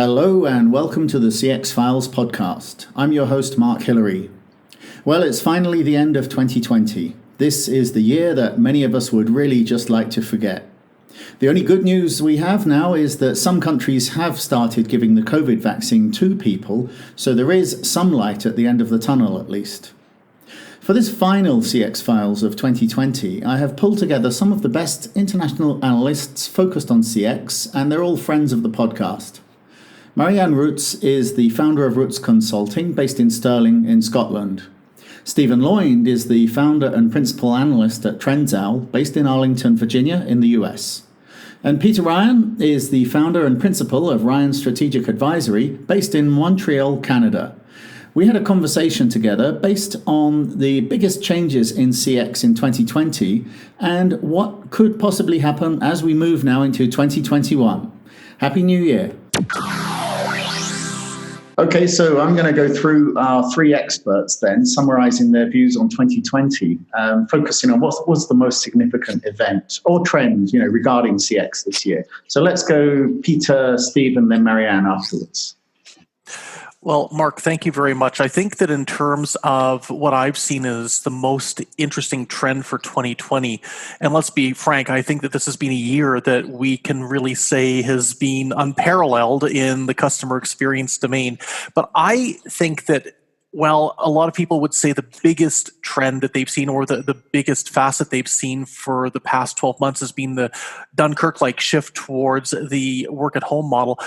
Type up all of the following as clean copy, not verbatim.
Hello and welcome to the CX Files podcast. I'm your host, Mark Hillary. Well, it's finally the end of 2020. This is the year that many of us would really just like to forget. The only good news we have now is that some countries have started giving the COVID vaccine to people, so there is some light at the end of the tunnel at least. For this final CX Files of 2020, I have pulled together some of the best international analysts focused on CX, and they're all friends of the podcast. Marianne Rutz is the founder of Rutz Consulting, based in Stirling in Scotland. Stephen Loynd is the founder and principal analyst at TrendzOwl, based in Arlington, Virginia, in the US. And Peter Ryan is the founder and principal of Ryan Strategic Advisory, based in Montreal, Canada. We had a conversation together based on the biggest changes in CX in 2020 and what could possibly happen as we move now into 2021. Happy New Year. Okay, so I'm going to go through our three experts then, summarizing their views on 2020, focusing on what was the most significant event or trend, regarding CX this year. So let's go Peter, Steve, and then Marianne afterwards. Well, Mark, thank you very much. I think that in terms of what I've seen as the most interesting trend for 2020, and let's be frank, I think that this has been a year that we can really say has been unparalleled in the customer experience domain. But I think that, well, a lot of people would say the biggest trend that they've seen or the biggest facet they've seen for the past 12 months has been the Dunkirk-like shift towards the work-at-home model.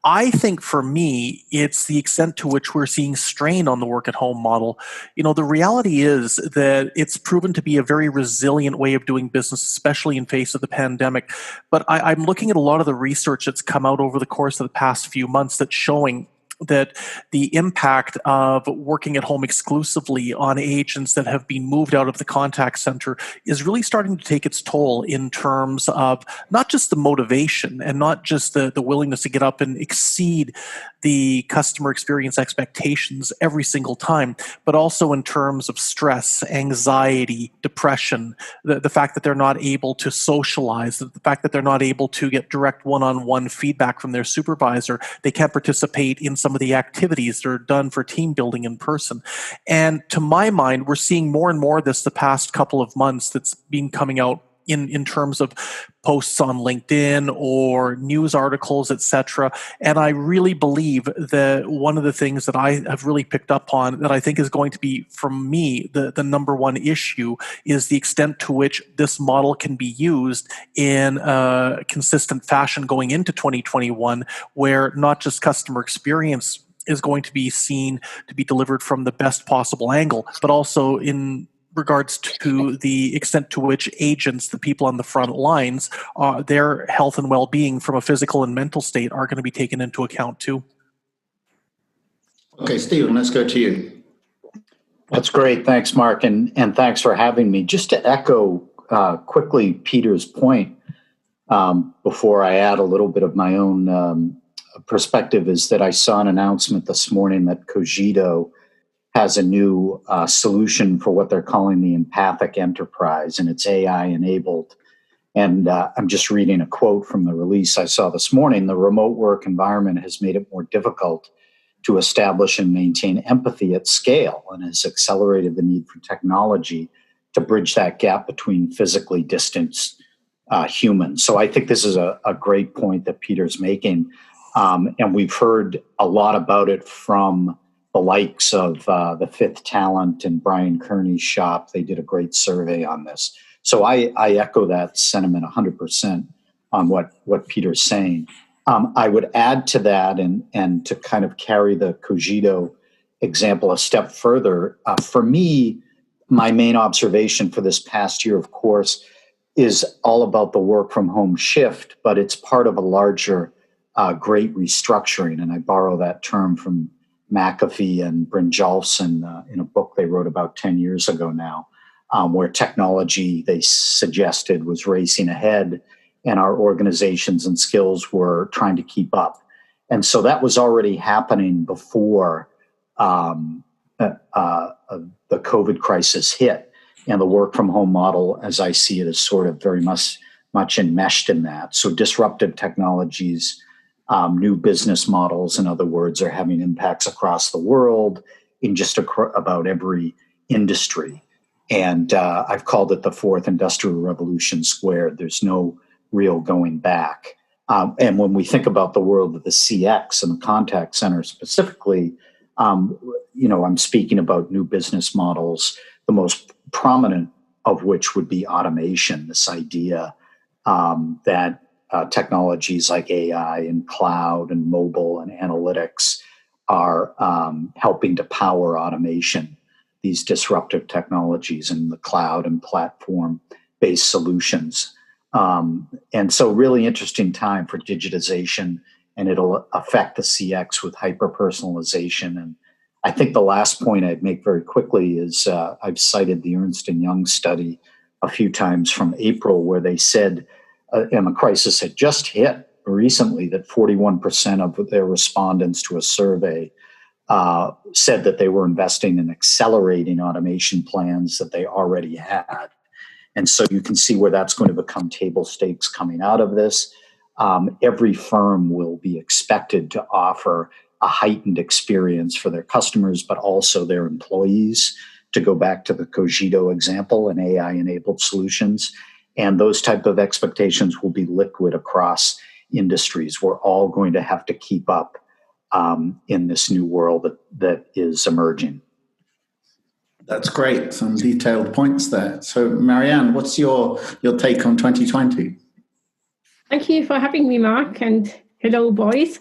I think for me, it's the extent to which we're seeing strain on the work-at-home model. The reality is that it's proven to be a very resilient way of doing business, especially in face of the pandemic. But I'm looking at a lot of the research that's come out over the course of the past few months that's showing that the impact of working at home exclusively on agents that have been moved out of the contact center is really starting to take its toll in terms of not just the motivation and not just the willingness to get up and exceed the customer experience expectations every single time, but also in terms of stress, anxiety, depression, the fact that they're not able to socialize, the fact that they're not able to get direct one-on-one feedback from their supervisor. They can't participate in some of the activities that are done for team building in person. And to my mind, we're seeing more and more of this the past couple of months that's been coming out in terms of posts on LinkedIn or news articles, etc. And I really believe that one of the things that I have really picked up on that I think is going to be, for me, the number one issue is the extent to which this model can be used in a consistent fashion going into 2021, where not just customer experience is going to be seen to be delivered from the best possible angle, but also in regards to the extent to which agents, the people on the front lines, their health and well-being from a physical and mental state are going to be taken into account too. Okay, Stephen, let's go to you. That's great. Thanks, Mark, and thanks for having me. Just to echo quickly Peter's point, before I add a little bit of my own perspective, is that I saw an announcement this morning that Cogito has a new solution for what they're calling the empathic enterprise, and it's AI enabled. And I'm just reading a quote from the release I saw this morning. The remote work environment has made it more difficult to establish and maintain empathy at scale and has accelerated the need for technology to bridge that gap between physically distanced humans. So I think this is a great point that Peter's making. And we've heard a lot about it from the likes of the Fifth Talent and Brian Kearney's shop. They did a great survey on this. So I echo that sentiment 100% on what Peter's saying. I would add to that and to kind of carry the Cogito example a step further. For me, my main observation for this past year, of course, is all about the work from home shift, but it's part of a larger great restructuring. And I borrow that term from McAfee and Brynjolfsson in a book they wrote about 10 years ago now, where technology, they suggested, was racing ahead and our organizations and skills were trying to keep up. And so that was already happening before the COVID crisis hit. And the work from home model, as I see it, is sort of very much enmeshed in that. So disruptive technologies New business models, in other words, are having impacts across the world in just about every industry. And I've called it the fourth industrial revolution squared. There's no real going back. And when we think about the world of the CX and the contact center specifically, I'm speaking about new business models, the most prominent of which would be automation, this idea that technologies like AI and cloud and mobile and analytics are helping to power automation, these disruptive technologies in the cloud and platform-based solutions. And so really interesting time for digitization, and it'll affect the CX with hyper-personalization. And I think the last point I'd make very quickly is I've cited the Ernst & Young study a few times from April, where they said, and the crisis had just hit recently, that 41% of their respondents to a survey said that they were investing in accelerating automation plans that they already had. And so you can see where that's going to become table stakes coming out of this. Every firm will be expected to offer a heightened experience for their customers, but also their employees, to go back to the Cogito example and AI-enabled solutions. And those type of expectations will be liquid across industries. We're all going to have to keep up in this new world that is emerging. That's great. Some detailed points there. So, Marianne, what's your take on 2020? Thank you for having me, Mark, and hello, boys.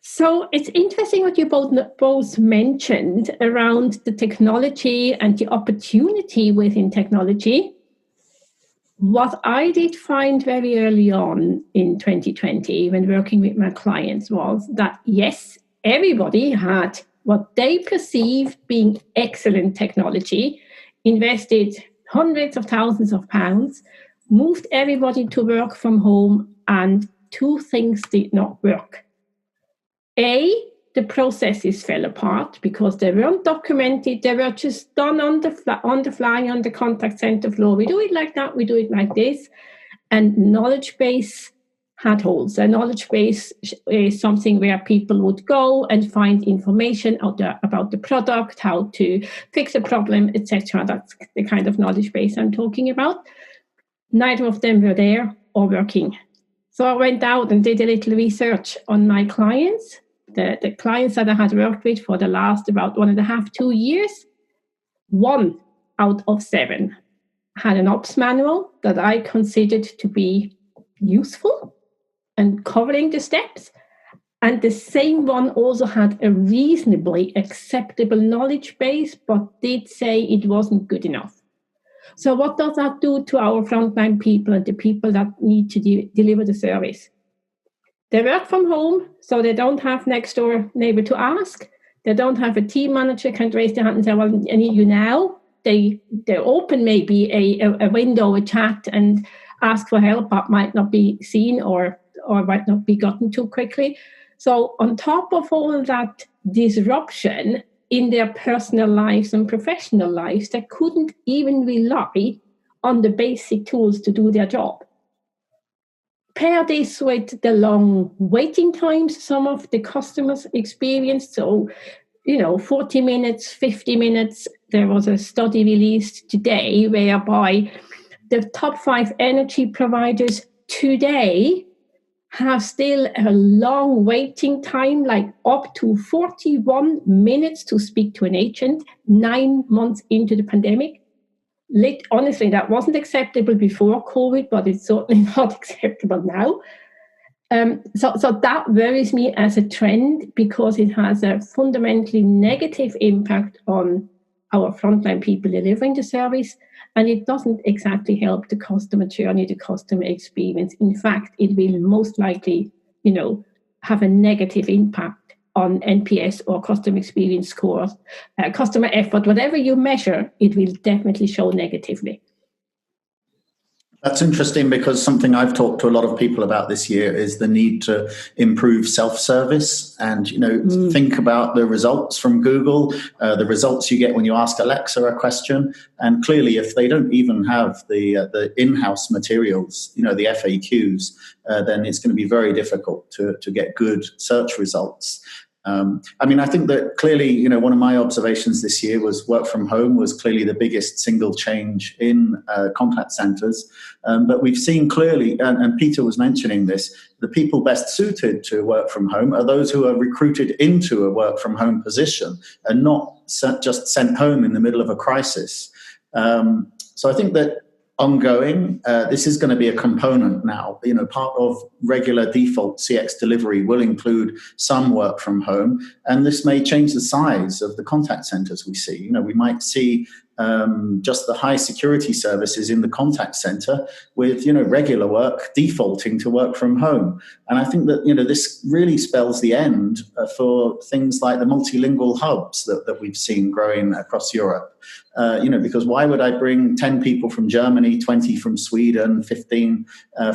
So it's interesting what you both mentioned around the technology and the opportunity within technology. What I did find very early on in 2020 when working with my clients was that, yes, everybody had what they perceived being excellent technology, invested hundreds of thousands of pounds, moved everybody to work from home, and two things did not work. A, the processes fell apart because they weren't documented. They were just done on the fly on the contact center floor. We do it like that. We do it like this. And knowledge base had holes. A knowledge base is something where people would go and find information out there about the product, how to fix a problem, etc. That's the kind of knowledge base I'm talking about. Neither of them were there or working. So I went out and did a little research on my clients. The clients that I had worked with for the last about 1.5, 2 years, 1 out of 7 had an ops manual that I considered to be useful and covering the steps. And the same one also had a reasonably acceptable knowledge base, but did say it wasn't good enough. So what does that do to our frontline people and the people that need to deliver the service? They work from home, so they don't have next door neighbor to ask. They don't have a team manager can raise their hand and say, well, I need you now. They open maybe a window, a chat, and ask for help, but might not be seen or might not be gotten to quickly. So on top of all of that disruption in their personal lives and professional lives, they couldn't even rely on the basic tools to do their job. Pair this with the long waiting times some of the customers experienced. So, 40 minutes, 50 minutes. There was a study released today whereby the top 5 energy providers today have still a long waiting time, like up to 41 minutes to speak to an agent 9 months into the pandemic. Honestly, that wasn't acceptable before COVID, but it's certainly not acceptable now. So that worries me as a trend because it has a fundamentally negative impact on our frontline people delivering the service, and it doesn't exactly help the customer journey, the customer experience. In fact, it will most likely, have a negative impact on NPS or customer experience scores, customer effort, whatever you measure, it will definitely show negatively. That's interesting because something I've talked to a lot of people about this year is the need to improve self-service and, think about the results from Google, the results you get when you ask Alexa a question. And clearly, if they don't even have the in-house materials, the FAQs, then it's going to be very difficult to get good search results. I think that clearly, one of my observations this year was work from home was clearly the biggest single change in contact centers. But we've seen clearly, and Peter was mentioning this, the people best suited to work from home are those who are recruited into a work from home position and not just sent home in the middle of a crisis. So I think that ongoing, this is going to be a component now. Part of regular default CX delivery will include some work from home, and this may change the size of the contact centers we see. We might see just the high security services in the contact center with, regular work defaulting to work from home. And I think that, this really spells the end for things like the multilingual hubs that we've seen growing across Europe. Because why would I bring 10 people from Germany, 20 from Sweden, 15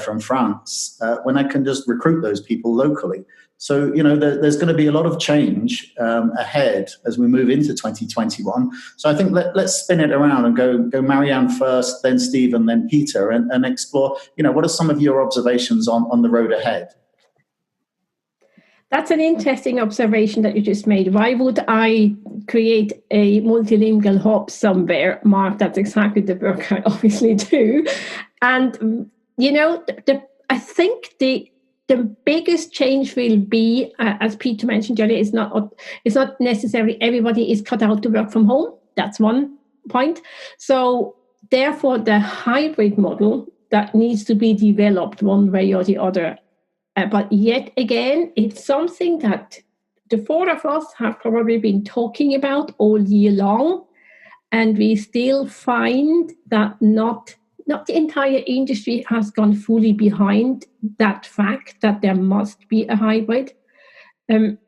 from France, when I can just recruit those people locally? So, there's going to be a lot of change ahead as we move into 2021. So I think let's spin it around and go Marianne first, then Steve, and then Peter, and explore, what are some of your observations on the road ahead? That's an interesting observation that you just made. Why would I create a multilingual hub somewhere? Mark, that's exactly the work I obviously do. And, I think the biggest change will be, as Peter mentioned earlier, it's not necessarily everybody is cut out to work from home. That's one point. So therefore, the hybrid model that needs to be developed one way or the other. But yet again, it's something that the four of us have probably been talking about all year long. And we still find that not the entire industry has gone fully behind that fact that there must be a hybrid. And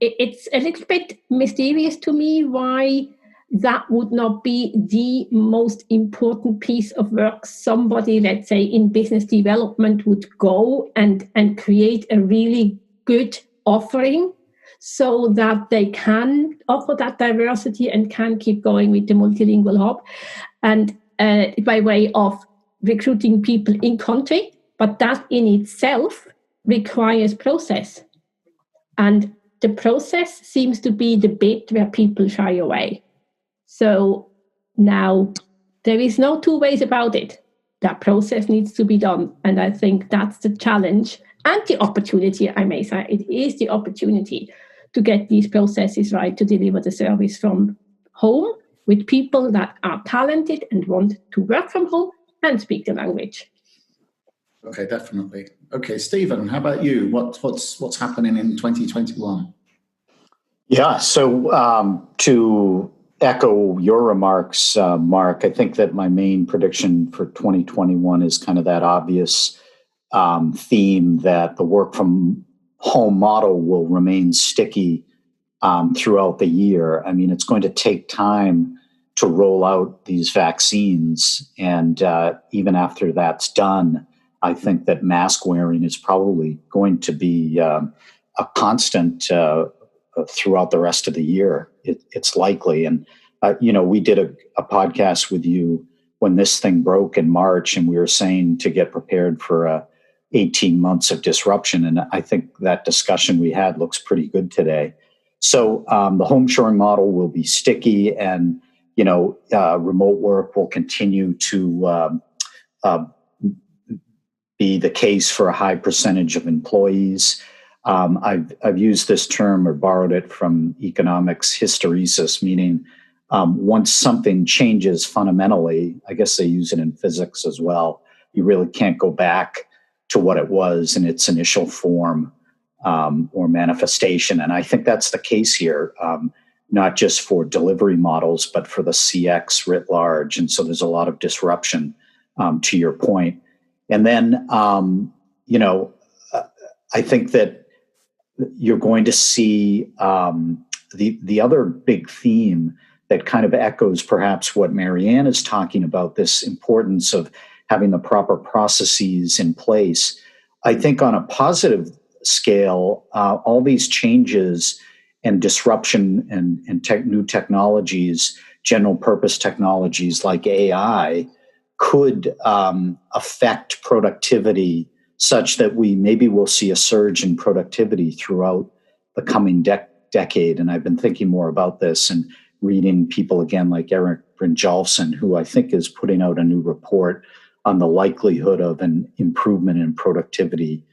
it's a little bit mysterious to me why that would not be the most important piece of work somebody, let's say, in business development would go and create a really good offering so that they can offer that diversity and can keep going with the multilingual hub. And by way of recruiting people in country, but that in itself requires process. And the process seems to be the bit where people shy away. So now there is no two ways about it. That process needs to be done. And I think that's the challenge and the opportunity, I may say. It is the opportunity to get these processes right, to deliver the service from home with people that are talented and want to work from home and speak the language. Okay, definitely. Okay, Stephen, how about you? What's happening in 2021? Yeah, so to echo your remarks, Mark, I think that my main prediction for 2021 is kind of that obvious theme that the work from home model will remain sticky throughout the year. I mean, it's going to take time to roll out these vaccines. And even after that's done, I think that mask wearing is probably going to be a constant throughout the rest of the year. It's likely. And, we did a podcast with you when this thing broke in March, and we were saying to get prepared for 18 months of disruption. And I think that discussion we had looks pretty good today. So the home shoring model will be sticky, and remote work will continue to be the case for a high percentage of employees. I've used this term or borrowed it from economics hysteresis, meaning once something changes fundamentally, I guess they use it in physics as well, you really can't go back to what it was in its initial form or manifestation. And I think that's the case here. Not just for delivery models, but for the CX writ large. And so there's a lot of disruption, to your point. And then, I think that you're going to see the other big theme that kind of echoes perhaps what Marianne is talking about, this importance of having the proper processes in place. I think on a positive scale, all these changes and disruption and new technologies, general purpose technologies like AI, could affect productivity such that we maybe will see a surge in productivity throughout the coming decade. And I've been thinking more about this and reading people again like Eric Brynjolfsson, who I think is putting out a new report on the likelihood of an improvement in productivity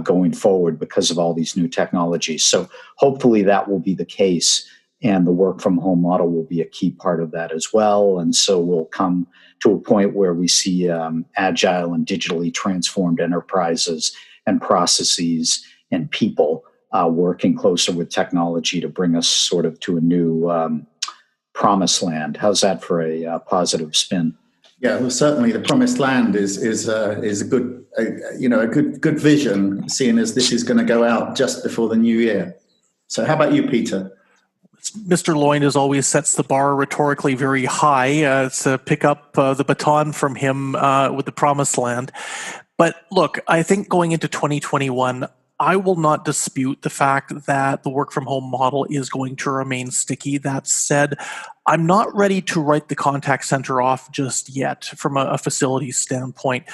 going forward because of all these new technologies. So hopefully that will be the case, and the work from home model will be a key part of that as well. And so we'll come to a point where we see agile and digitally transformed enterprises and processes and people working closer with technology to bring us sort of to a new promised land. How's that for a positive spin? Yeah, well, certainly the promised land is a good good vision, seeing as this is going to go out just before the new year. So, how about you, Peter? Mr. Loynd as always sets the bar rhetorically very high to pick up the baton from him with the promised land. But look, I think going into 2021, I will not dispute the fact that the work from home model is going to remain sticky. That said, I'm not ready to write the contact center off just yet from a facility standpoint.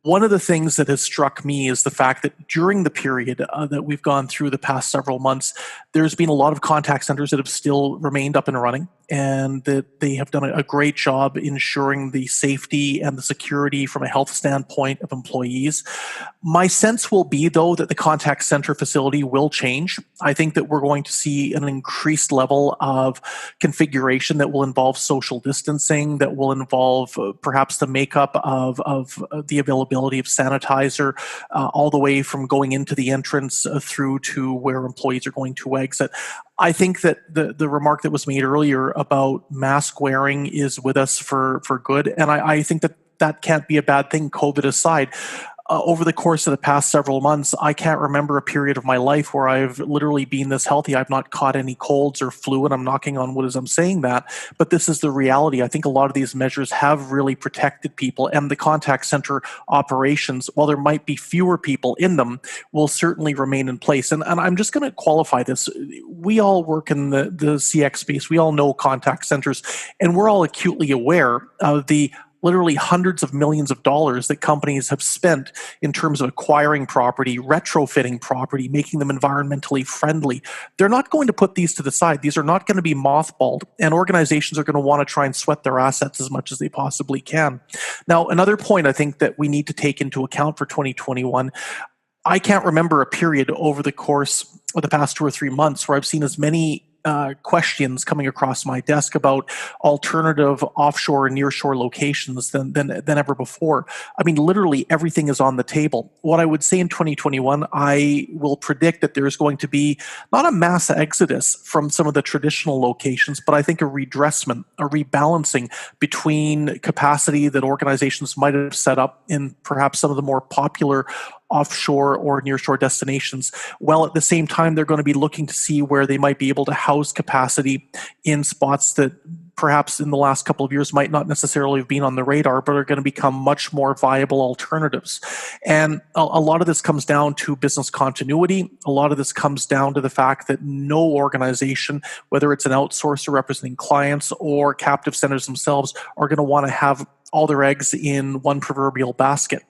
One of the things that has struck me is the fact that during the period that we've gone through the past several months, there's been a lot of contact centers that have still remained up and running, and that they have done a great job ensuring the safety and the security from a health standpoint of employees. My sense will be, though, that the contact center facility will change. I think that we're going to see an increased level of configuration that will involve social distancing, that will involve perhaps the makeup of the availability of sanitizer, all the way from going into the entrance through to where employees are going to exit. I think that the remark that was made earlier about mask wearing is with us for good, and I think that can't be a bad thing, COVID aside. Over the course of the past several months, I can't remember a period of my life where I've literally been this healthy. I've not caught any colds or flu, and I'm knocking on wood as I'm saying that, but this is the reality. I think a lot of these measures have really protected people, and the contact center operations, while there might be fewer people in them, will certainly remain in place. And I'm just going to qualify this. We all work in the CX space. We all know contact centers, and we're all acutely aware of the literally hundreds of millions of dollars that companies have spent in terms of acquiring property, retrofitting property, making them environmentally friendly. They're not going to put these to the side. These are not going to be mothballed, and organizations are going to want to try and sweat their assets as much as they possibly can. Now, another point I think that we need to take into account for 2021, I can't remember a period over the course of the past 2 or 3 months where I've seen as many questions coming across my desk about alternative offshore and nearshore locations than ever before. I mean, literally everything is on the table. What I would say in 2021, I will predict that there's going to be not a mass exodus from some of the traditional locations, but I think a redressment, a rebalancing between capacity that organizations might have set up in perhaps some of the more popular offshore or nearshore destinations, while at the same time they're going to be looking to see where they might be able to house capacity in spots that perhaps in the last couple of years might not necessarily have been on the radar, but are going to become much more viable alternatives. And a lot of this comes down to business continuity. A lot of this comes down to the fact that no organization, whether it's an outsourcer representing clients or captive centers themselves, are going to want to have all their eggs in one proverbial basket.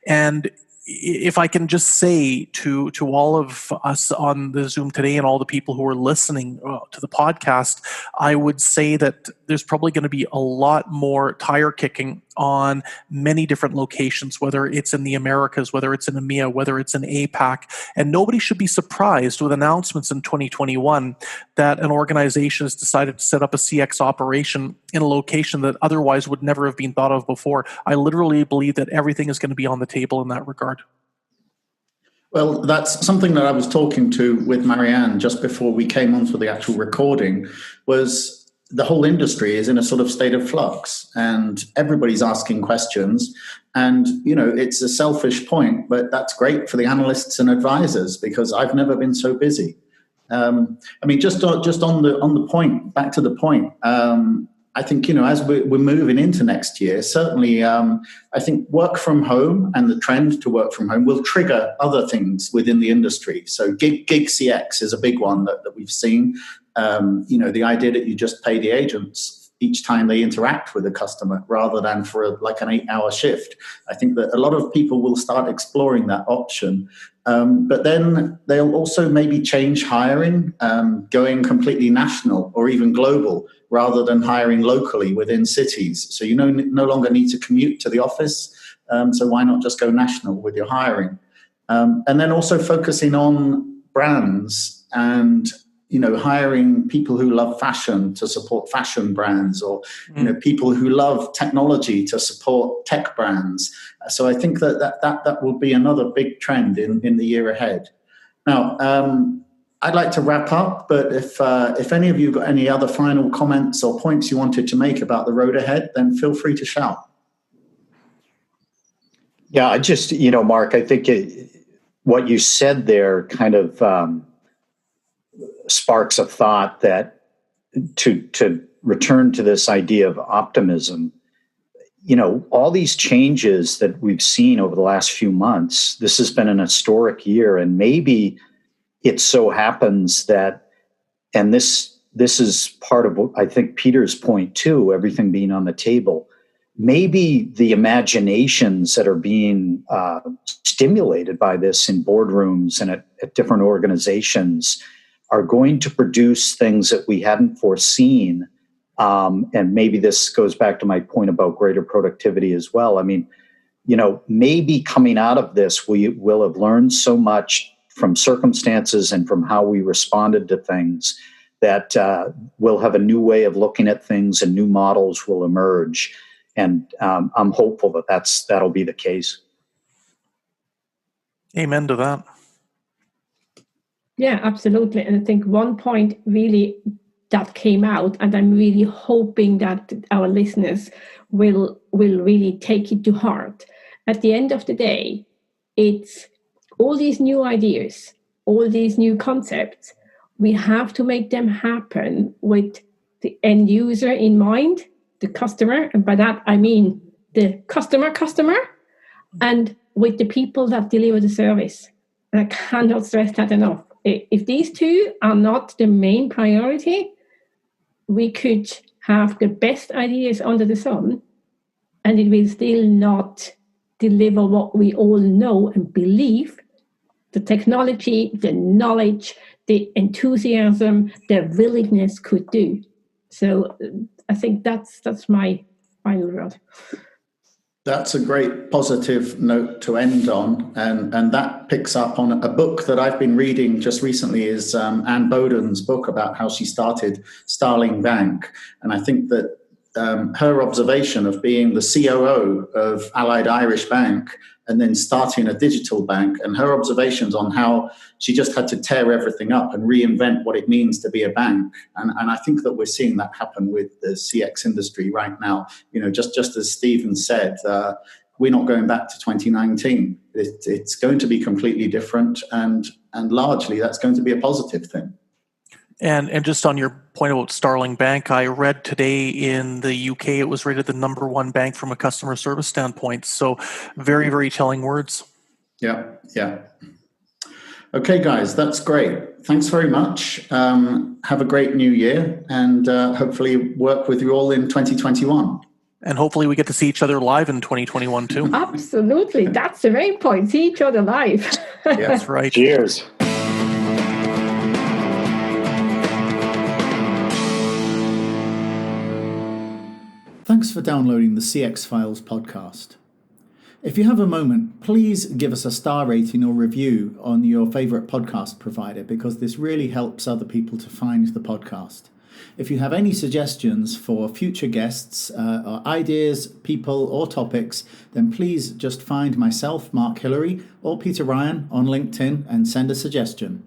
And if I can just say to all of us on the Zoom today and all the people who are listening to the podcast, I would say that there's probably going to be a lot more tire kicking on many different locations, whether it's in the Americas, whether it's in EMEA, whether it's in APAC. And nobody should be surprised with announcements in 2021 that an organization has decided to set up a CX operation in a location that otherwise would never have been thought of before. I literally believe that everything is going to be on the table in that regard. Well, that's something that I was talking to with Marianne just before we came on for the actual recording, was the whole industry is in a sort of state of flux and everybody's asking questions. And, you know, it's a selfish point, but that's great for the analysts and advisors because I've never been so busy. I mean, just on the point, back to the point, I think, as we're moving into next year, certainly I think work from home and the trend to work from home will trigger other things within the industry. So gig CX is a big one that we've seen. The idea that you just pay the agents each time they interact with a customer rather than for like an 8-hour shift. I think that a lot of people will start exploring that option. But then they'll also maybe change hiring, going completely national or even global rather than hiring locally within cities. So you no longer need to commute to the office. So why not just go national with your hiring? And then also focusing on brands and hiring people who love fashion to support fashion brands, or people who love technology to support tech brands. So I think that will be another big trend in the year ahead. Now, I'd like to wrap up, but if any of you got any other final comments or points you wanted to make about the road ahead, then feel free to shout. Yeah, I just, Mark, I think what you said there kind of sparks a thought that to return to this idea of optimism, all these changes that we've seen over the last few months, this has been an historic year, and maybe it so happens that, and this is part of what I think Peter's point too, everything being on the table, maybe the imaginations that are being stimulated by this in boardrooms and at different organizations are going to produce things that we hadn't foreseen. And maybe this goes back to my point about greater productivity as well. I mean, maybe coming out of this, we will have learned so much from circumstances and from how we responded to things that we'll have a new way of looking at things and new models will emerge. And I'm hopeful that'll be the case. Amen to that. Yeah, absolutely. And I think one point really that came out, and I'm really hoping that our listeners will really take it to heart. At the end of the day, it's all these new ideas, all these new concepts. We have to make them happen with the end user in mind, the customer. And by that, I mean the customer, and with the people that deliver the service. And I cannot stress that enough. If these two are not the main priority, we could have the best ideas under the sun, and it will still not deliver what we all know and believe the technology, the knowledge, the enthusiasm, the willingness could do. So I think that's my final word. That's a great positive note to end on, and that picks up on a book that I've been reading just recently is Anne Boden's book about how she started Starling Bank. And I think that her observation of being the COO of Allied Irish Bank and then starting a digital bank, and her observations on how she just had to tear everything up and reinvent what it means to be a bank. And I think that we're seeing that happen with the CX industry right now. Just as Stephen said, we're not going back to 2019. It's going to be completely different, and largely that's going to be a positive thing. And just on your point about Starling Bank, I read today in the UK it was rated the #1 bank from a customer service standpoint. So very, very telling words. Yeah. Okay, guys, that's great. Thanks very much. Have a great new year, and hopefully work with you all in 2021. And hopefully we get to see each other live in 2021 too. Absolutely. That's the main point. See each other live. Yeah, that's right. Cheers. Thanks for downloading the CX Files podcast. If you have a moment, please give us a star rating or review on your favorite podcast provider, because this really helps other people to find the podcast. If you have any suggestions for future guests, or ideas, people, or topics, then please just find myself, Mark Hillary, or Peter Ryan on LinkedIn and send a suggestion.